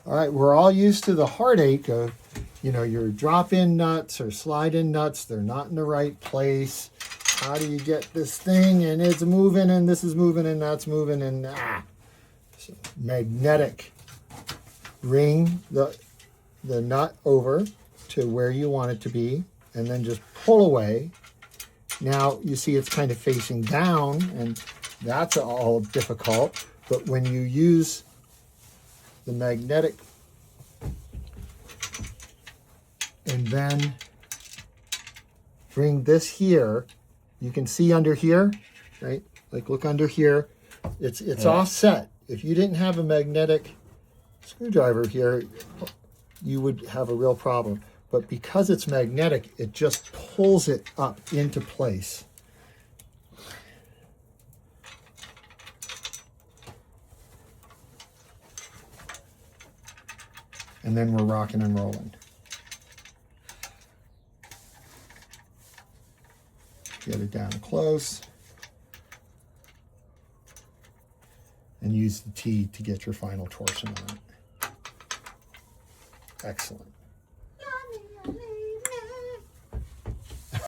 All right, we're all used to the heartache of, you know, your drop-in nuts or slide-in nuts. They're not in the right place. How do you get this thing? And it's moving, and this is moving, and that's moving, and So magnetic. Ring the nut over to where you want it to be, and then just pull away. Now you see it's kind of facing down, and that's all difficult. But when you use the magnetic and then bring this here, you can see under here, right? Like look under here, it's offset. If you didn't have a magnetic screwdriver here, you would have a real problem. But because it's magnetic, it just pulls it up into place. And then we're rocking and rolling. Get it down close. And use the T to get your final torsion on it. Excellent.